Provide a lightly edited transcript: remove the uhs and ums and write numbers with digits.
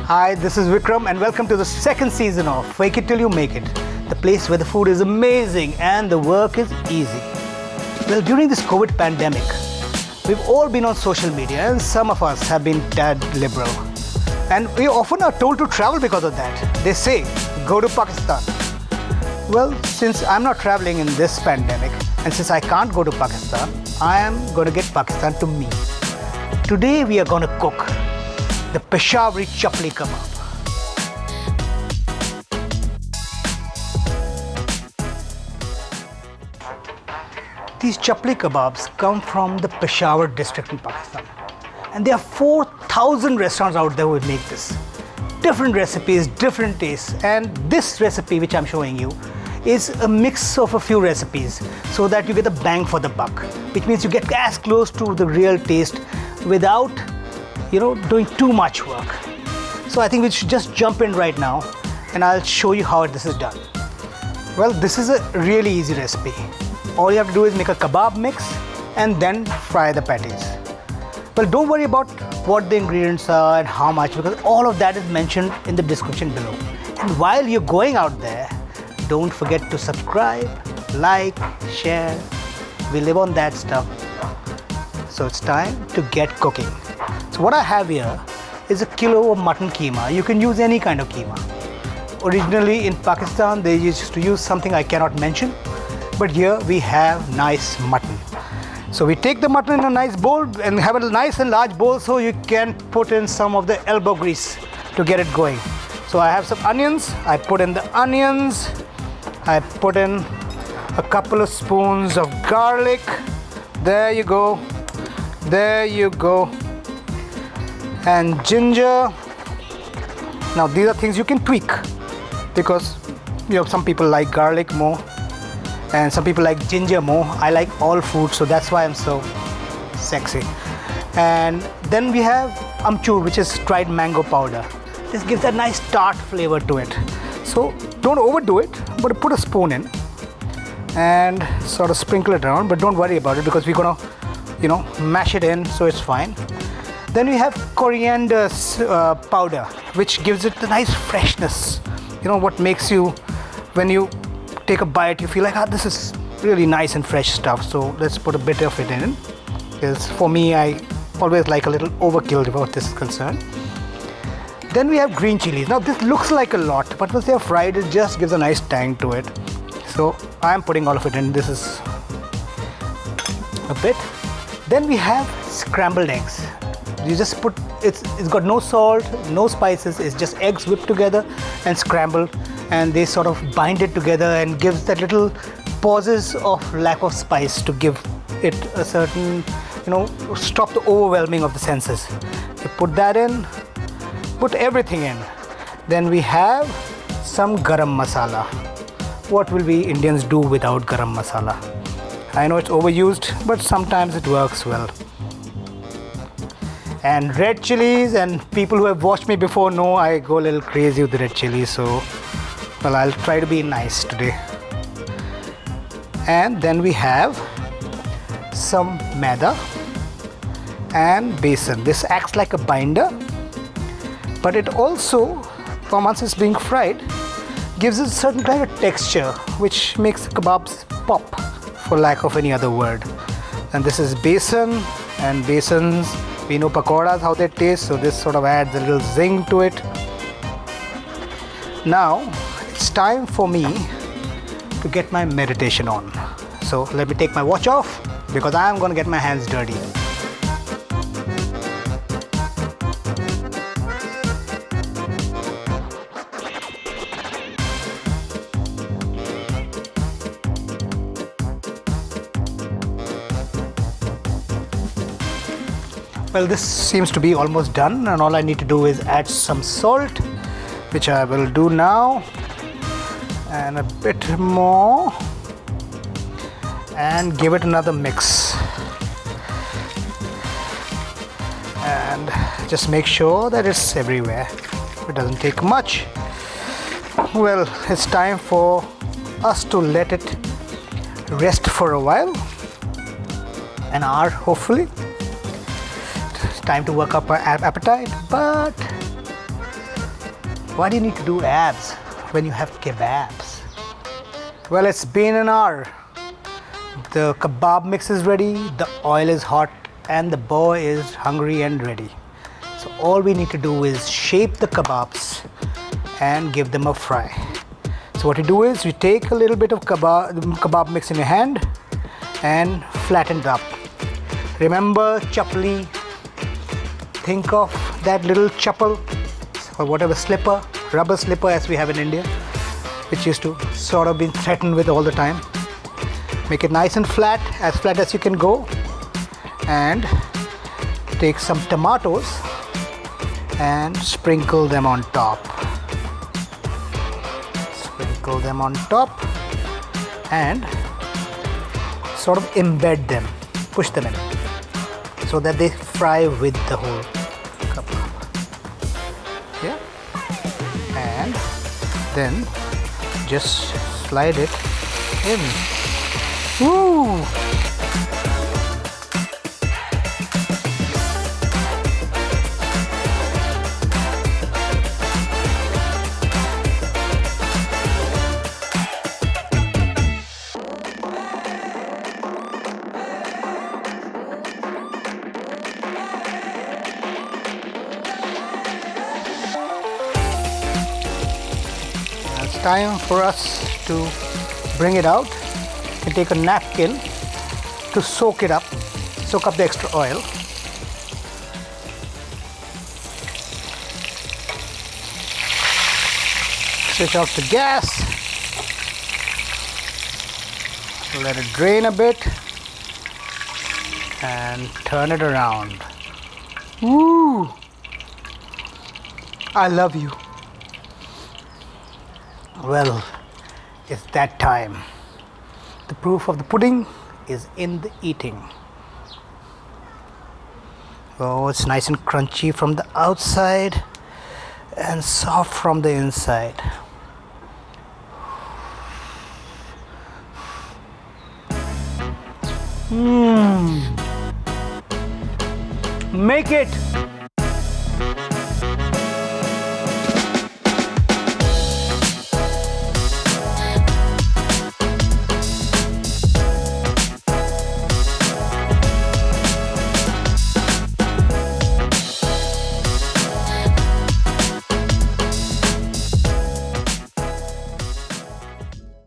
Hi, this is Vikram and welcome to the second season of Fake It Till You Make It, the place where the food is amazing and the work is easy. Well, during this COVID pandemic, we've all been on social media and some of us have been tad liberal. And we often are told to travel because of that. They say, go to Pakistan. Well, since I'm not traveling in this pandemic and since I can't go to Pakistan, I am going to get Pakistan to me. Today we are going to cook the Peshawari ChapliKebab. These ChapliKebabs come from the Peshawar district in Pakistan. And there are 4,000 restaurants out there who make this. Different recipes, different tastes. And this recipe which I'm showing you is a mix of a few recipes so that you get the bang for the buck, which means you get as close to the real taste without, doing too much work. So I think we should just jump in right now and I'll show you how this is done. Well, this is a really easy recipe. All you have to do is make a kebab mix and then fry the patties. Well, don't worry about what the ingredients are and how much, because all of that is mentioned in the description below. And while you're going out there, don't forget to subscribe, like, share. We live on that stuff. So it's time to get cooking. So what I have here is a kilo of mutton keema. You can use any kind of keema. Originally in Pakistan, they used to use something I cannot mention, but here we have nice mutton. So we take the mutton in a nice bowl and have a nice and large bowl so you can put in some of the elbow grease to get it going. So I have some onions. I put in the onions. I put in a couple of spoons of garlic. There you go. There you go. And ginger. Now these are things you can tweak because some people like garlic more and some people like ginger more. I like all food, so that's why I'm so sexy. And then we have Amchur, which is dried mango powder. This gives a nice tart flavor to it. So don't overdo it, but put a spoon in and sort of sprinkle it around, but don't worry about it because we're gonna mash it in, so it's fine. Then we have coriander powder, which gives it a nice freshness. What makes you, when you take a bite, you feel like, this is really nice and fresh stuff. So let's put a bit of it in, because for me, I always like a little overkill about this is concerned. Then we have green chillies. Now this looks like a lot, but once they are fried, it just gives a nice tang to it. So I'm putting all of it in. This is a bit. Then we have scrambled eggs. You just put, it's got no salt, no spices, it's just eggs whipped together and scrambled, and they sort of bind it together and gives that little pauses of lack of spice to give it a certain, stop the overwhelming of the senses. You put that in, put everything in. Then we have some Garam Masala. What will we Indians do without Garam Masala? I know it's overused, but sometimes it works well. And red chilies, and people who have watched me before know I go a little crazy with the red chilies, so I'll try to be nice today. And then we have some Maida and Besan. This acts like a binder, but it also, once it's being fried, gives it a certain kind of texture which makes the kebabs pop, for lack of any other word. And this is Besan, and Besans, we know pakoras how they taste, so this sort of adds a little zing to it. Now it's time for me to get my meditation on. So let me take my watch off because I am going to get my hands dirty. Well, this seems to be almost done, and all I need to do is add some salt, which I will do now, and a bit more, and give it another mix. And just make sure that it's everywhere. It doesn't take much. Well, it's time for us to let it rest for a while, an hour hopefully. Time to work up our appetite, but Why do you need to do abs when you have kebabs? Well, it's been an hour. The kebab mix is ready, the oil is hot, and the boy is hungry and ready. So all we need to do is shape the kebabs and give them a fry. So what you do is you take a little bit of kebab mix in your hand and flatten it up. Remember chapli. Think of that little chappal or whatever slipper, rubber slipper as we have in India, which used to sort of be threatened with all the time. Make it nice and flat as you can go, and take some tomatoes and sprinkle them on top. Sprinkle them on top and sort of embed them, push them in so that they fry with the whole kebab. Yeah, and then just slide it in. Woo! It's time for us to bring it out. You take a napkin to soak up the extra oil. Switch off the gas. Let it drain a bit and turn it around. Woo! I love you. Well, it's that time. The proof of the pudding is in the eating. Oh, it's nice and crunchy from the outside and soft from the inside. Make it